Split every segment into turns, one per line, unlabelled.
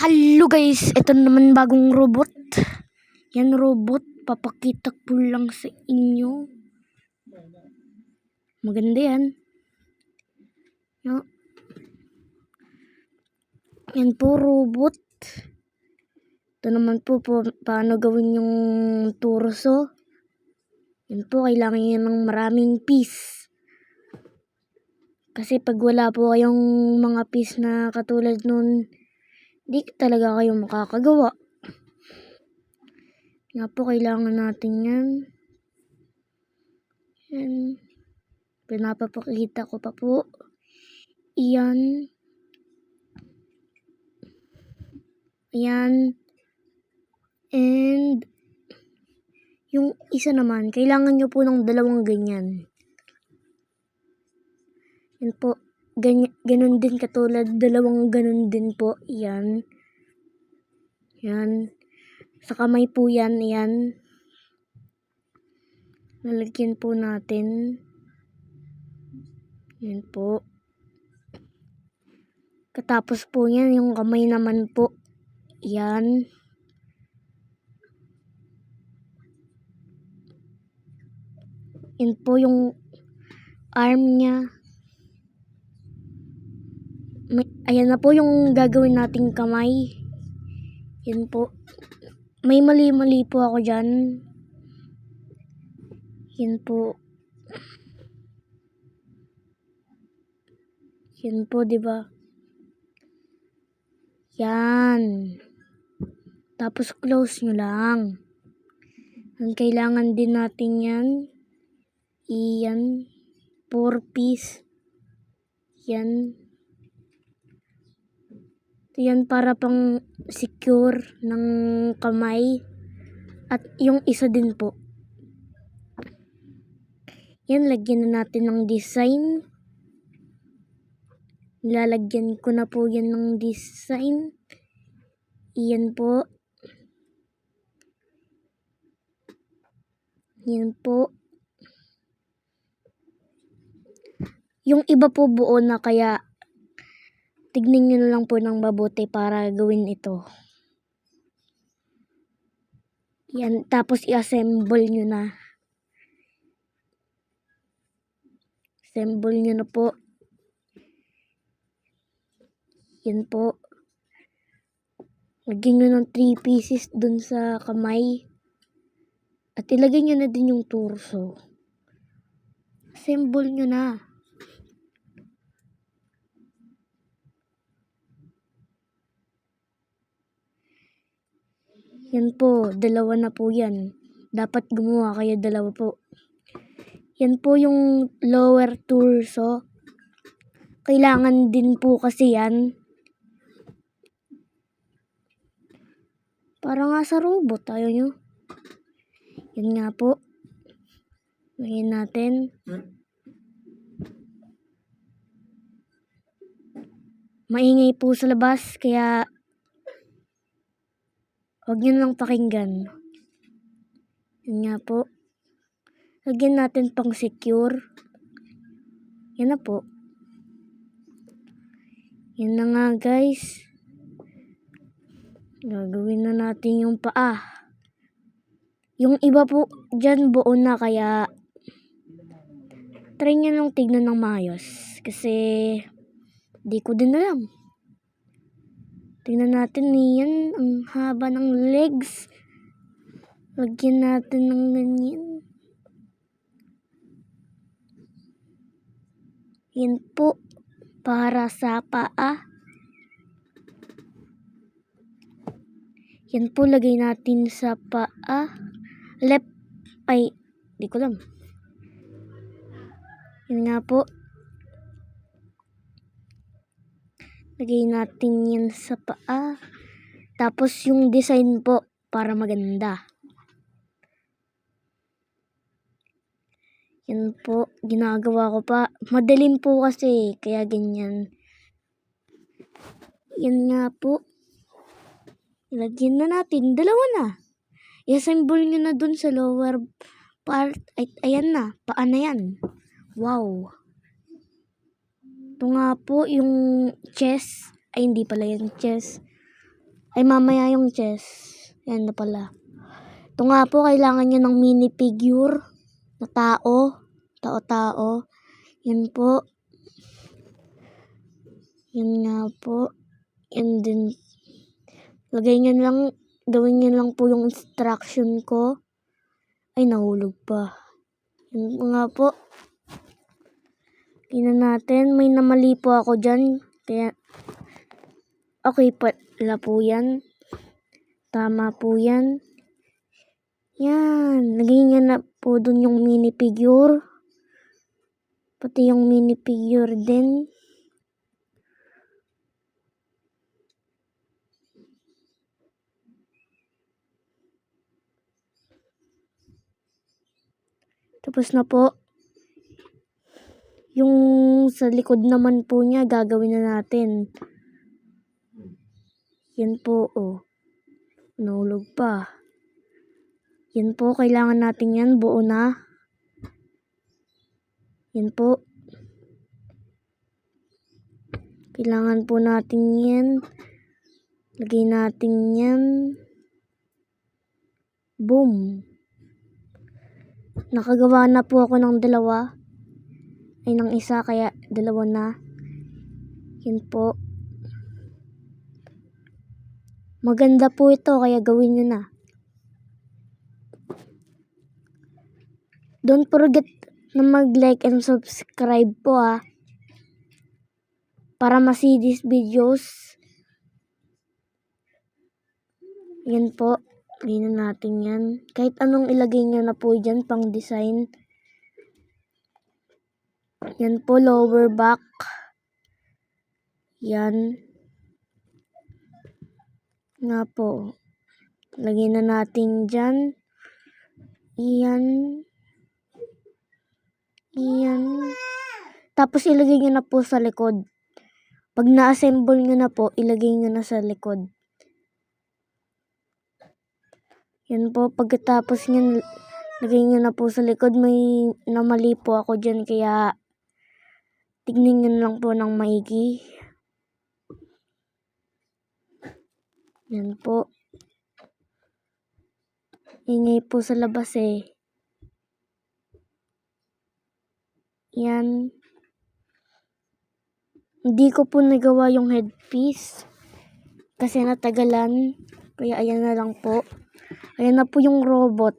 Hello guys, ito naman bagong robot. Yan robot, papakita ko lang sa inyo. Maganda yan. Yan po robot. Ito naman po paano gawin yung torso. Yan po, kailangan yan ng maraming piece. Kasi pag wala po kayong mga piece na katulad nun, di talaga kayo makakagawa. Nga po, kailangan natin yan. Yan. Pinapapakita ko pa po. Iyan. Ayan. And yung isa naman, kailangan nyo po ng dalawang ganyan. Yan po. Ganun din katulad. Dalawang ganun din po. Yan. Yan. Sa kamay po yan. Yan. Lalagyan po natin. Yan po. Katapos po yan, yung kamay naman po. Yan. Yan po yung arm niya. Ayan na po yung gagawin nating kamay. Yan po. May mali-mali po ako dyan. Yan po. Yan po, diba? Yan. Tapos close nyo lang. Ang kailangan din natin yan. Iyan. 4 piece. Yan. Yan para pang secure ng kamay. At yung isa din po. Yan, lagyan na natin ng design. Nilalagyan ko na po yan ng design. Iyan po. Yan po. Yung iba po buo na, kaya tignan nyo na lang po ng mabuti para gawin ito. Yan, tapos i-assemble nyo na. Assemble nyo na po. Yan po. Lagyan nyo ng 3 pieces dun sa kamay. At ilagay nyo na din yung torso. Assemble nyo na. Yan po, dalawa na po yan. Dapat gumawa kayo dalawa po. Yan po yung lower torso. Kailangan din po kasi yan. Para nga sa robot, ayaw nyo. Yan nga po. Lagyan natin. Maingay po sa labas, kaya huwag nyo lang pakinggan. Yan nga po. Lagyan natin pang secure. Yan na po. Yan na nga guys. Gagawin na natin yung paa. Yung iba po dyan buo na, kaya try nyo lang tignan ng maayos. Kasi di ko din alam. Tignan natin yan. Ang haba ng legs. Lagyan natin ng ganyan. Yan po. Para sa paa. Yan po, lagay natin sa paa. Left. Ay, di ko alam. Yan nga po. Lagay natin yan sa paa. Tapos yung design po para maganda. Yan po, ginagawa ko pa. Madaling po kasi, kaya ganyan. Yan nga po. Lagyan na natin. Dalawa na. I-assemble nyo na dun sa lower part. Ay, ayan na. Paa na yan. Wow. Ito nga po yung chest. Ay, hindi pala yan chest. Ay, mamaya yung chest. Yan na pala. Ito nga po, kailangan nyo ng mini figure na tao. Tao-tao. Yan po. Yan nga po. And then, lagay nyo lang, gawin nyo lang po yung instruction ko. Ay, nahulog pa. Yan po nga po. Tingnan natin. May namali po ako dyan. Kaya, okay pala po yan. Tama po yan. Yan. Lagay nyo na po dun yung mini figure. Pati yung mini figure din. Tapos na po. Yung sa likod naman po niya, gagawin na natin. Yan po, oh. Nahulog pa. Yan po, kailangan natin yan. Buo na. Yan po. Kailangan po natin yan. Lagay natin yan. Boom. Nakagawa na po ako ng dalawa. Ay, ng isa, kaya dalawa na. Yan po. Maganda po ito, kaya gawin nyo na. Don't forget na mag-like and subscribe po para ma-see these videos. Yan po. Lagyan natin yan. Kahit anong ilagay nyo na po dyan, pang design. Yan po, lower back. Yan. Nga po. Lagyan na natin dyan. Yan. Yan. Tapos ilagay nyo na po sa likod. Pag na-assemble nyo na po, ilagay nyo na sa likod. Yan po. Pagkatapos nyo, lagay nyo na po sa likod. May namali po ako dyan, kaya tignan nyo lang po ng maigi. Yan po. Ingay po sa labas eh. Yan. Hindi ko po nagawa yung headpiece kasi natagalan. Kaya ayan na lang po. Ayan na po yung robot.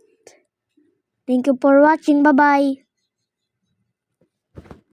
Thank you for watching. Bye-bye.